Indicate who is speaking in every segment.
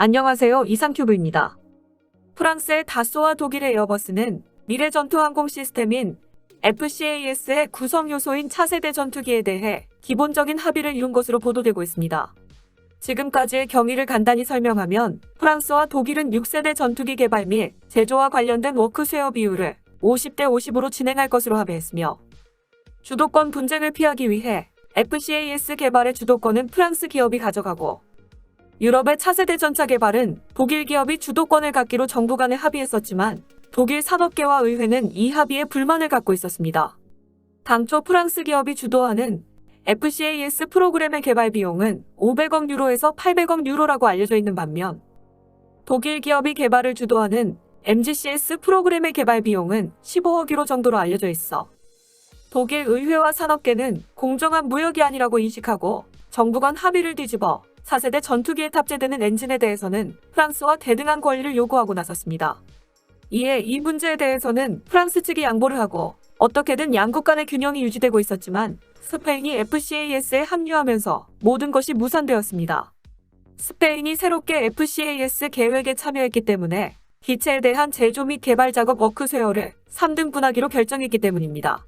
Speaker 1: 안녕하세요. 이상큐브입니다. 프랑스의 다쏘와 독일의 에어버스는 미래 전투 항공 시스템인 FCAS의 구성 요소인 차세대 전투기에 대해 기본적인 합의를 이룬 것으로 보도되고 있습니다. 지금까지의 경위를 간단히 설명하면 프랑스와 독일은 6세대 전투기 개발 및 제조와 관련된 워크쉐어 비율을 50대 50으로 진행할 것으로 합의했으며 주도권 분쟁을 피하기 위해 FCAS 개발의 주도권은 프랑스 기업이 가져가고 유럽의 차세대 전차 개발은 독일 기업이 주도권을 갖기로 정부 간에 합의했었지만 독일 산업계와 의회는 이 합의에 불만을 갖고 있었습니다. 당초 프랑스 기업이 주도하는 FCAS 프로그램의 개발 비용은 500억 유로에서 800억 유로라고 알려져 있는 반면 독일 기업이 개발을 주도하는 MGCS 프로그램의 개발 비용은 15억 유로 정도로 알려져 있어 독일 의회와 산업계는 공정한 무역이 아니라고 인식하고 정부 간 합의를 뒤집어 4세대 전투기에 탑재되는 엔진에 대해서는 프랑스와 대등한 권리를 요구하고 나섰습니다. 이에 이 문제에 대해서는 프랑스 측이 양보를 하고 어떻게든 양국 간의 균형이 유지되고 있었지만 스페인이 FCAS에 합류하면서 모든 것이 무산되었습니다. 스페인이 새롭게 FCAS 계획에 참여했기 때문에 기체에 대한 제조 및 개발 작업 워크쉐어를 3등분하기로 결정했기 때문입니다.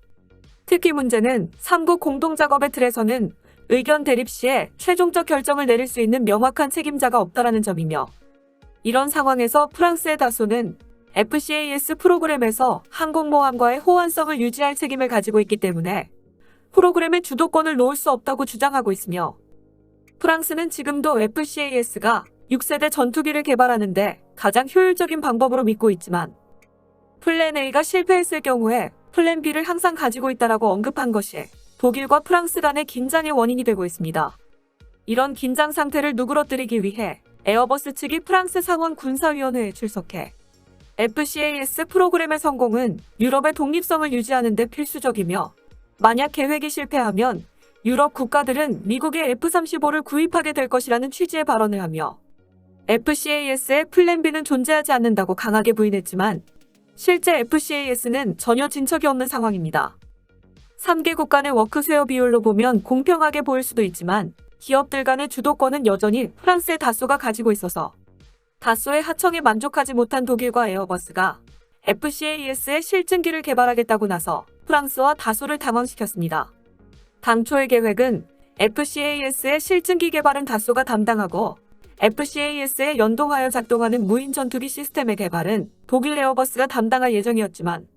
Speaker 1: 특히 문제는 3국 공동작업의 틀에서는 의견 대립 시에 최종적 결정을 내릴 수 있는 명확한 책임자가 없다라는 점이며 이런 상황에서 프랑스의 다소는 FCAS 프로그램에서 항공모함과의 호환성을 유지할 책임을 가지고 있기 때문에 프로그램의 주도권을 놓을 수 없다고 주장하고 있으며 프랑스는 지금도 FCAS가 6세대 전투기를 개발하는데 가장 효율적인 방법으로 믿고 있지만 플랜 A가 실패했을 경우에 플랜 B를 항상 가지고 있다라고 언급한 것이 독일과 프랑스 간의 긴장의 원인이 되고 있습니다. 이런 긴장 상태를 누그러뜨리기 위해 에어버스 측이 프랑스 상원 군사위원회에 출석해 FCAS 프로그램의 성공은 유럽의 독립성을 유지하는 데 필수적이며 만약 계획이 실패하면 유럽 국가들은 미국의 F-35를 구입하게 될 것이라는 취지의 발언을 하며 FCAS의 플랜 B는 존재하지 않는다고 강하게 부인했지만 실제 FCAS는 전혀 진척이 없는 상황입니다. 3개국 간의 워크쉐어 비율로 보면 공평하게 보일 수도 있지만 기업들 간의 주도권은 여전히 프랑스의 다소가 가지고 있어서 다소의 하청에 만족하지 못한 독일과 에어버스가 FCAS의 실증기를 개발하겠다고 나서 프랑스와 다소를 당황시켰습니다. 당초의 계획은 FCAS의 실증기 개발은 다소가 담당하고 FCAS에 연동하여 작동하는 무인 전투기 시스템의 개발은 독일 에어버스가 담당할 예정이었지만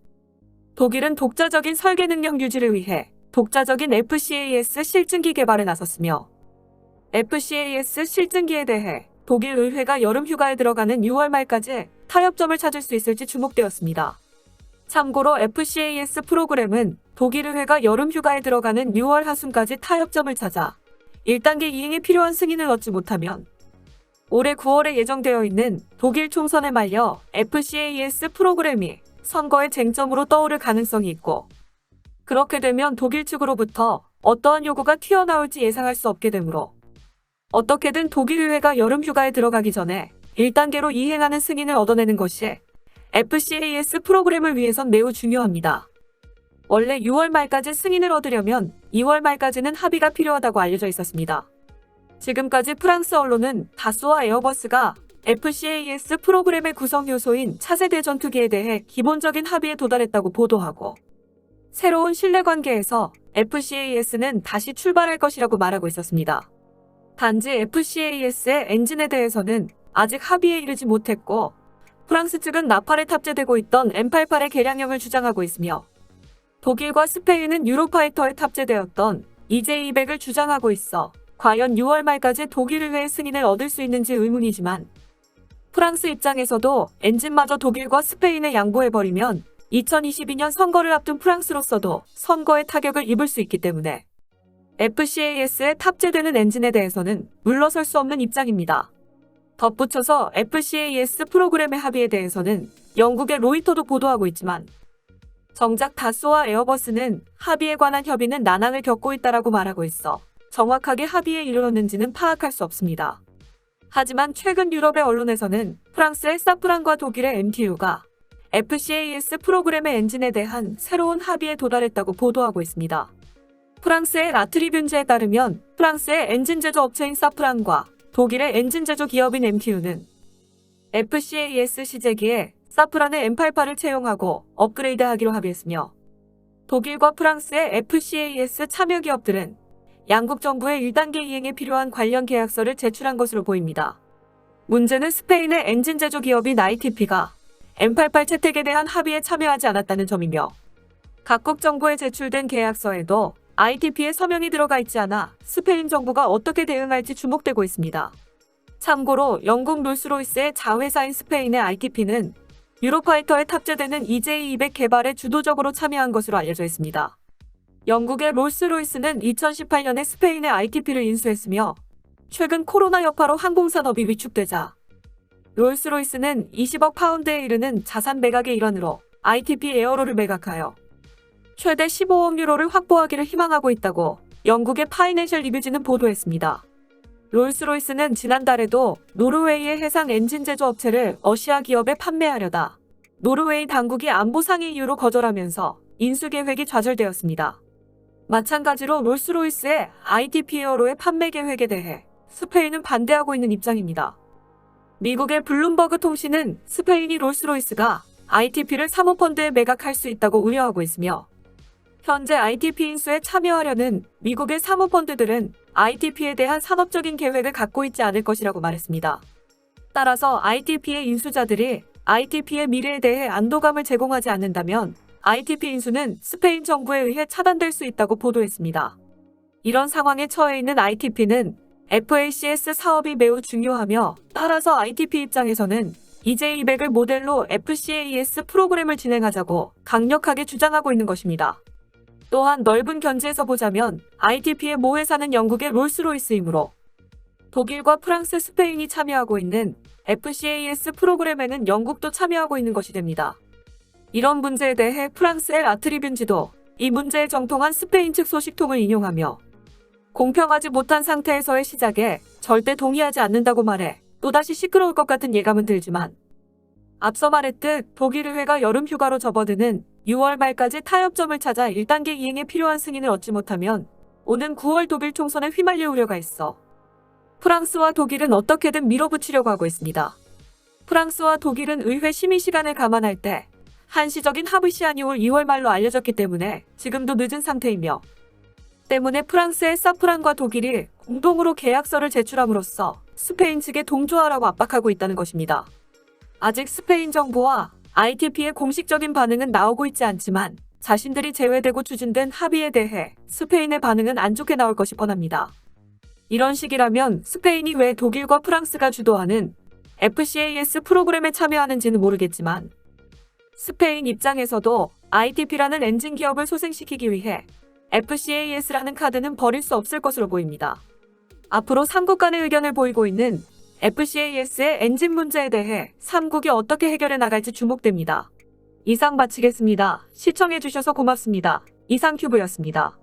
Speaker 1: 독일은 독자적인 설계 능력 유지를 위해 독자적인 FCAS 실증기 개발에 나섰으며 FCAS 실증기에 대해 독일 의회가 여름 휴가에 들어가는 6월 말까지 타협점을 찾을 수 있을지 주목되었습니다. 참고로 FCAS 프로그램은 독일 의회가 여름 휴가에 들어가는 6월 하순까지 타협점을 찾아 1단계 이행에 필요한 승인을 얻지 못하면 올해 9월에 예정되어 있는 독일 총선에 말려 FCAS 프로그램이 선거의 쟁점으로 떠오를 가능성이 있고 그렇게 되면 독일 측으로부터 어떠한 요구가 튀어나올지 예상할 수 없게 되므로 어떻게든 독일 의회가 여름 휴가에 들어가기 전에 1단계로 이행하는 승인을 얻어내는 것이 FCAS 프로그램을 위해선 매우 중요합니다. 원래 6월 말까지 승인을 얻으려면 2월 말까지는 합의가 필요하다고 알려져 있었습니다. 지금까지 프랑스 언론은 다소와 에어버스가 FCAS 프로그램의 구성 요소인 차세대 전투기에 대해 기본적인 합의에 도달했다고 보도하고 새로운 신뢰관계에서 FCAS는 다시 출발할 것이라고 말하고 있었습니다. 단지 FCAS의 엔진에 대해서는 아직 합의에 이르지 못했고 프랑스 측은 나팔에 탑재되고 있던 M88의 개량형을 주장하고 있으며 독일과 스페인은 유로파이터에 탑재되었던 EJ200을 주장하고 있어 과연 6월 말까지 독일 의회의 승인을 얻을 수 있는지 의문이지만 프랑스 입장에서도 엔진마저 독일과 스페인에 양보해버리면 2022년 선거를 앞둔 프랑스로서도 선거에 타격을 입을 수 있기 때문에 FCAS에 탑재되는 엔진에 대해서는 물러설 수 없는 입장입니다. 덧붙여서 FCAS 프로그램의 합의에 대해서는 영국의 로이터도 보도하고 있지만 정작 다소와 에어버스는 합의에 관한 협의는 난항을 겪고 있다라고 말하고 있어 정확하게 합의에 이르렀는지는 파악할 수 없습니다. 하지만 최근 유럽의 언론에서는 프랑스의 사프란과 독일의 MTU가 FCAS 프로그램의 엔진에 대한 새로운 합의에 도달했다고 보도하고 있습니다. 프랑스의 라트리뷴즈에 따르면 프랑스의 엔진 제조 업체인 사프란과 독일의 엔진 제조 기업인 MTU는 FCAS 시제기에 사프란의 M88을 채용하고 업그레이드하기로 합의했으며 독일과 프랑스의 FCAS 참여 기업들은 양국 정부의 1단계 이행에 필요한 관련 계약서를 제출한 것으로 보입니다. 문제는 스페인의 엔진 제조 기업인 ITP가 M88 채택에 대한 합의에 참여하지 않았다는 점이며 각국 정부에 제출된 계약서에도 ITP의 서명이 들어가 있지 않아 스페인 정부가 어떻게 대응할지 주목되고 있습니다. 참고로 영국 롤스로이스의 자회사인 스페인의 ITP는 유로파이터에 탑재되는 EJ200 개발에 주도적으로 참여한 것으로 알려져 있습니다. 영국의 롤스로이스는 2018년에 스페인의 ITP를 인수했으며 최근 코로나 여파로 항공산업이 위축되자 롤스로이스는 20억 파운드에 이르는 자산 매각의 일환으로 ITP 에어로를 매각하여 최대 15억 유로를 확보하기를 희망하고 있다고 영국의 파이낸셜 리뷰지는 보도했습니다. 롤스로이스는 지난달에도 노르웨이의 해상 엔진 제조 업체를 러시아 기업에 판매하려다 노르웨이 당국이 안보 상의 이유로 거절하면서 인수 계획이 좌절되었습니다. 마찬가지로 롤스로이스의 ITP 에어로의 판매 계획에 대해 스페인은 반대하고 있는 입장입니다. 미국의 블룸버그 통신은 스페인이 롤스로이스가 ITP를 사모펀드에 매각할 수 있다고 우려하고 있으며 현재 ITP 인수에 참여하려는 미국의 사모펀드들은 ITP에 대한 산업적인 계획을 갖고 있지 않을 것이라고 말했습니다. 따라서 ITP의 인수자들이 ITP의 미래에 대해 안도감을 제공하지 않는다면 ITP 인수는 스페인 정부에 의해 차단될 수 있다고 보도했습니다. 이런 상황에 처해 있는 ITP는 FACS 사업이 매우 중요하며 따라서 ITP 입장에서는 EJ200을 모델로 FCAS 프로그램을 진행하자고 강력하게 주장하고 있는 것입니다. 또한 넓은 견지에서 보자면 ITP의 모회사는 영국의 롤스로이스이므로 독일과 프랑스, 스페인이 참여하고 있는 FCAS 프로그램에는 영국도 참여하고 있는 것이 됩니다. 이런 문제에 대해 프랑스의 라트리뷴지도 이 문제에 정통한 스페인 측 소식통을 인용하며 공평하지 못한 상태에서의 시작에 절대 동의하지 않는다고 말해 또다시 시끄러울 것 같은 예감은 들지만 앞서 말했듯 독일 의회가 여름 휴가로 접어드는 6월 말까지 타협점을 찾아 1단계 이행에 필요한 승인을 얻지 못하면 오는 9월 독일 총선에 휘말릴 우려가 있어 프랑스와 독일은 어떻게든 밀어붙이려고 하고 있습니다. 프랑스와 독일은 의회 심의 시간을 감안할 때 한시적인 합의 시한이 올 2월 말로 알려졌기 때문에 지금도 늦은 상태이며 때문에 프랑스의 사프란과 독일이 공동으로 계약서를 제출함으로써 스페인 측에 동조하라고 압박하고 있다는 것입니다. 아직 스페인 정부와 ITP의 공식적인 반응은 나오고 있지 않지만 자신들이 제외되고 추진된 합의에 대해 스페인의 반응은 안 좋게 나올 것이 뻔합니다. 이런 식이라면 스페인이 왜 독일과 프랑스가 주도하는 FCAS 프로그램에 참여하는지는 모르겠지만 스페인 입장에서도 ITP라는 엔진 기업을 소생시키기 위해 FCAS라는 카드는 버릴 수 없을 것으로 보입니다. 앞으로 3국 간의 의견을 보이고 있는 FCAS의 엔진 문제에 대해 3국이 어떻게 해결해 나갈지 주목됩니다. 이상 마치겠습니다. 시청해주셔서 고맙습니다. 이상큐브였습니다.